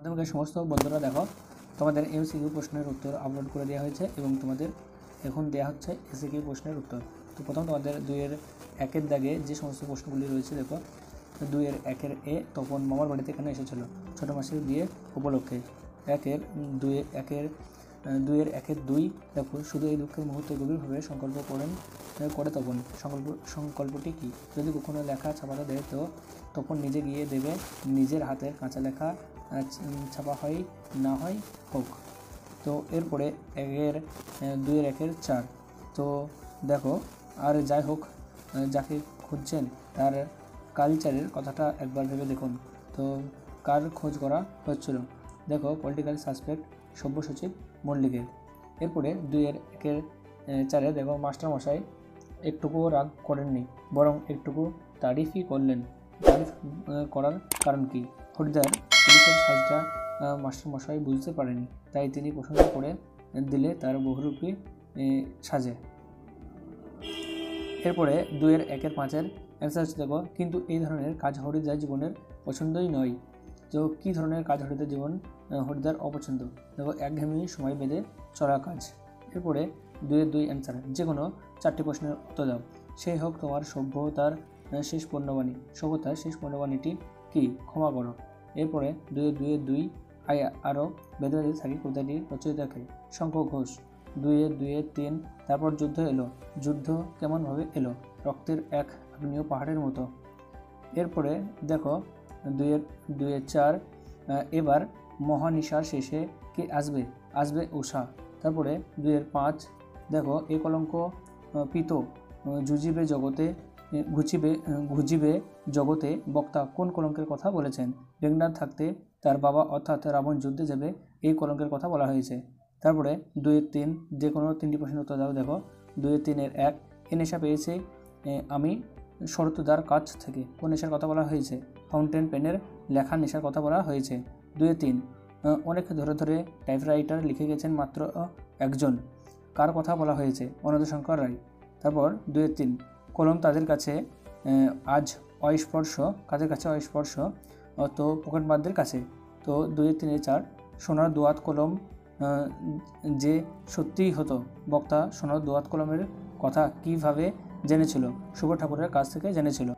মাধ্যমিকের সমস্ত বন্ধুরা দেখো, তোমাদের এমসিকিউ প্রশ্নের উত্তর আপলোড করে দেওয়া হয়েছে এবং তোমাদের এখন দেওয়া হচ্ছে এসিকিউ প্রশ্নের উত্তর। তো প্রথম তোমাদের 2-1 দাগে যে সমস্ত প্রশ্নগুলি রয়েছে দেখো। 2-1 এ তপন মামার বাড়িতে এখানে এসেছিল ছোট মাসের বিয়ে উপলক্ষে। 2-1 দেখো, শুধু এই দুঃখের মুহূর্তে গভীরভাবে সংকল্প করে তপন। সংকল্পটি কি? যদি কখনো লেখা ছাপাতে দেয় তো তপন নিজে গিয়ে দেবে, নিজের হাতের কাঁচা লেখা ছাপা হয় না হয় হোক। তো এরপরে 2-1-4। তো দেখো, আর যাই হোক, যাকে খুঁজছেন তার কালচারের কথাটা একবার ভেবে দেখুন। তো কার খোঁজ করা হচ্ছিল? দেখো, পলিটিক্যাল সাসপেক্ট সব্যসাচী মল্লিকের। এরপরে 2-1-4 দেখো, মাস্টারমশাই একটুকুও রাগ করেননি, বরং একটুকু তারিফই করলেন। তারিফ করার কারণ কি? হরিদার পুলিশের সাজটা মাস্টারমশাই বুঝতে পারেনি, তাই তিনি প্রশংসা করে দিলে তার বহুরূপী সাজে। এরপরে 2-1-5 অ্যান্সার হচ্ছে দেখো, কিন্তু এই ধরনের কাজ হরিদার জীবনের পছন্দই নয়। তো কী ধরনের কাজ হরিদার অপছন্দ? দেখো, একঘেয়েমি সময় বেঁধে চলা কাজ। এরপরে 2-2 অ্যান্সার, যে কোনো 4টি প্রশ্নের উত্তর দাও। সেই হোক তোমার সভ্যতার শেষ পণ্যবাণীটি কি? ক্ষমা করো। এরপরে 2-2 আরও বেঁধে থাকি কবিতাটি রচয়িতা কে? শঙ্খ ঘোষ। 2-2-3 তারপর যুদ্ধ এলো। যুদ্ধ কেমনভাবে এলো? রক্তের এক আগ্নেয় পাহাড়ের মতো। এরপরে দেখো, 2-4 এবার মহানিশার শেষে কে আসবে উষা। তারপরে 2-5 দেখো, এ কলঙ্ক পিত ঘুচিবে জগতে বক্তা কোন কলঙ্কের কথা বলেছেন? মেঘনাদ থাকতে তার বাবা অর্থাৎ রাবণ যুদ্ধে যাবে, এই কলঙ্কের কথা বলা হয়েছে। তারপরে 2-3 যে কোনো 3টি প্রশ্নের উত্তর দাও। দেখো, 2-3-1 এ নেশা পেয়েছে আমি শরৎদার কাছ থেকে, কোন নেশার কথা বলা হয়েছে? ফাউন্টেন পেনের লেখার নেশার কথা বলা হয়েছে। 2-3 অনেক ধরে টাইপরাইটার লিখে গেছেন মাত্র একজন, কার কথা বলা হয়েছে? অনন্তশঙ্কর রায়। তারপর 2-3 কলম তাদের কাছে আজ অস্পর্শ, কাদের কাছে অস্পর্শ? তো পকেটমারদের কাছে। তো 2-3-4 সোনার দোয়াত কলম যে সত্যিই হতো, বক্তা সোনার দোয়াত কলমের কথা কিভাবে জেনেছিল? শুভ ঠাকুরের কাছ থেকে জেনেছিল।